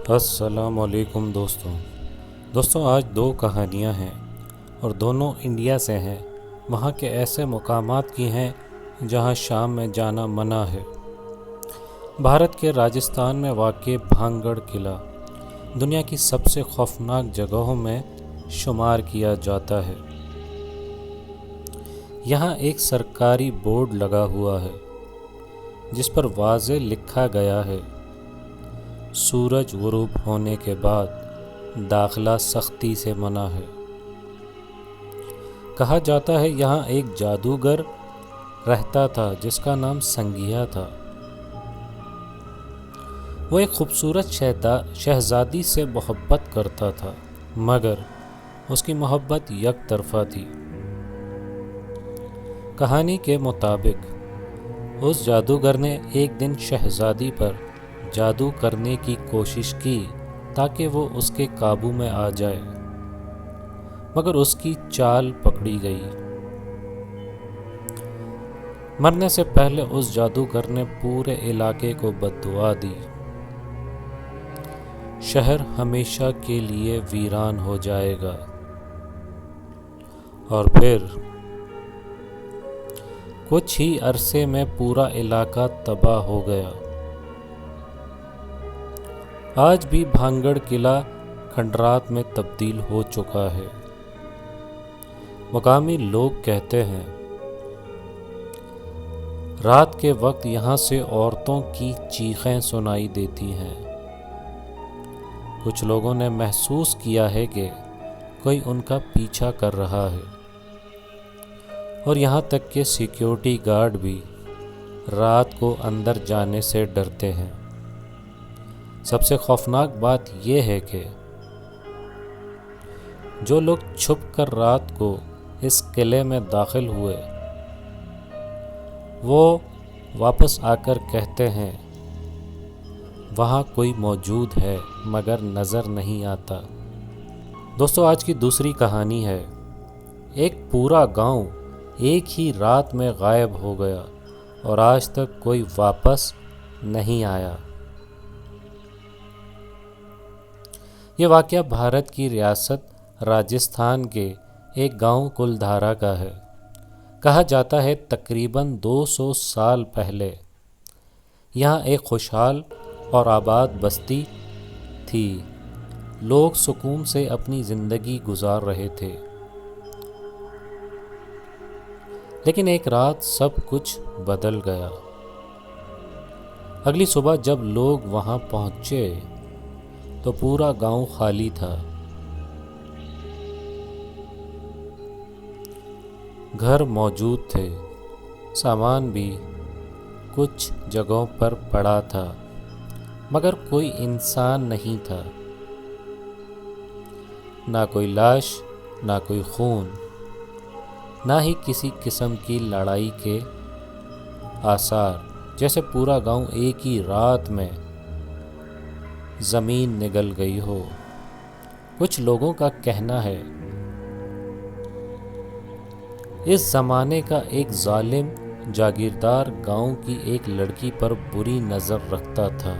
السلام علیکم دوستوں آج دو کہانیاں ہیں اور دونوں انڈیا سے ہیں، وہاں کے ایسے مقامات کی ہیں جہاں شام میں جانا منع ہے۔ بھارت کے راجستھان میں واقع بھانگڑ قلعہ دنیا کی سب سے خوفناک جگہوں میں شمار کیا جاتا ہے۔ یہاں ایک سرکاری بورڈ لگا ہوا ہے جس پر واضح لکھا گیا ہے، سورج غروب ہونے کے بعد داخلہ سختی سے منع ہے۔ کہا جاتا ہے یہاں ایک جادوگر رہتا تھا جس کا نام سنگھیا تھا۔ وہ ایک خوبصورت شہزادی سے محبت کرتا تھا، مگر اس کی محبت یک طرفہ تھی۔ کہانی کے مطابق اس جادوگر نے ایک دن شہزادی پر جادو کرنے کی کوشش کی تاکہ وہ اس کے قابو میں آ جائے، مگر اس کی چال پکڑی گئی۔ مرنے سے پہلے اس جادوگر نے پورے علاقے کو بد دعا دی، شہر ہمیشہ کے لیے ویران ہو جائے گا۔ اور پھر کچھ ہی عرصے میں پورا علاقہ تباہ ہو گیا۔ آج بھی بھانگڑ قلعہ کھنڈرات میں تبدیل ہو چکا ہے۔ مقامی لوگ کہتے ہیں رات کے وقت یہاں سے عورتوں کی چیخیں سنائی دیتی ہیں۔ کچھ لوگوں نے محسوس کیا ہے کہ کوئی ان کا پیچھا کر رہا ہے، اور یہاں تک کہ سیکیورٹی گارڈ بھی رات کو اندر جانے سے ڈرتے ہیں۔ سب سے خوفناک بات یہ ہے کہ جو لوگ چھپ کر رات کو اس قلعے میں داخل ہوئے، وہ واپس آ کر کہتے ہیں وہاں کوئی موجود ہے مگر نظر نہیں آتا۔ دوستو آج کی دوسری کہانی ہے، ایک پورا گاؤں ایک ہی رات میں غائب ہو گیا اور آج تک کوئی واپس نہیں آیا۔ یہ واقعہ بھارت کی ریاست راجستھان کے ایک گاؤں کلدھارا کا ہے۔ کہا جاتا ہے تقریباً 200 سال پہلے یہاں ایک خوشحال اور آباد بستی تھی۔ لوگ سکون سے اپنی زندگی گزار رہے تھے، لیکن ایک رات سب کچھ بدل گیا۔ اگلی صبح جب لوگ وہاں پہنچے تو پورا گاؤں خالی تھا۔ گھر موجود تھے، سامان بھی کچھ جگہوں پر پڑا تھا، مگر کوئی انسان نہیں تھا۔ نہ کوئی لاش، نہ کوئی خون، نہ ہی کسی قسم کی لڑائی کے آثار، جیسے پورا گاؤں ایک ہی رات میں زمین نگل گئی ہو۔ کچھ لوگوں کا کہنا ہے اس زمانے کا ایک ظالم جاگیردار گاؤں کی ایک لڑکی پر بری نظر رکھتا تھا۔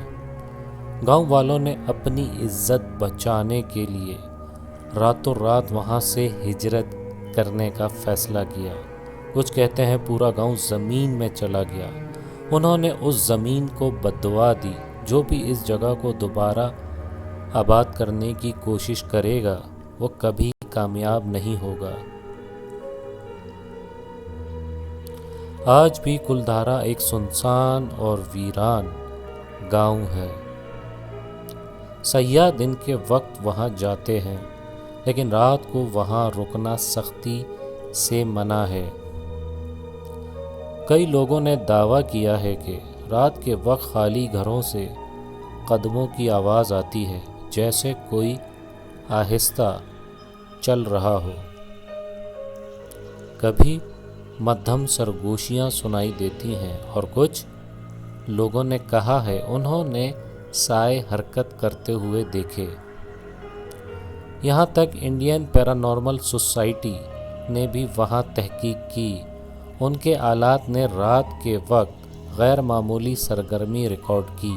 گاؤں والوں نے اپنی عزت بچانے کے لیے راتوں رات وہاں سے ہجرت کرنے کا فیصلہ کیا۔ کچھ کہتے ہیں پورا گاؤں زمین میں چلا گیا۔ انہوں نے اس زمین کو بد دعا دی، جو بھی اس جگہ کو دوبارہ آباد کرنے کی کوشش کرے گا وہ کبھی کامیاب نہیں ہوگا۔ آج بھی کلدھارا ایک سنسان اور ویران گاؤں ہے۔ سیاح دن کے وقت وہاں جاتے ہیں، لیکن رات کو وہاں رکنا سختی سے منع ہے۔ کئی لوگوں نے دعویٰ کیا ہے کہ رات کے وقت خالی گھروں سے قدموں کی آواز آتی ہے، جیسے کوئی آہستہ چل رہا ہو۔ کبھی مدھم سرگوشیاں سنائی دیتی ہیں، اور کچھ لوگوں نے کہا ہے انہوں نے سائے حرکت کرتے ہوئے دیکھے۔ یہاں تک انڈین پیرانارمل سوسائٹی نے بھی وہاں تحقیق کی۔ ان کے آلات نے رات کے وقت غیر معمولی سرگرمی ریکارڈ کی۔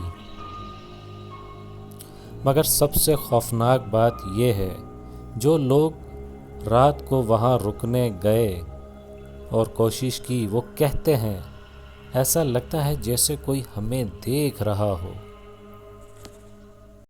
مگر سب سے خوفناک بات یہ ہے، جو لوگ رات کو وہاں رکنے گئے اور کوشش کی، وہ کہتے ہیں ایسا لگتا ہے جیسے کوئی ہمیں دیکھ رہا ہو۔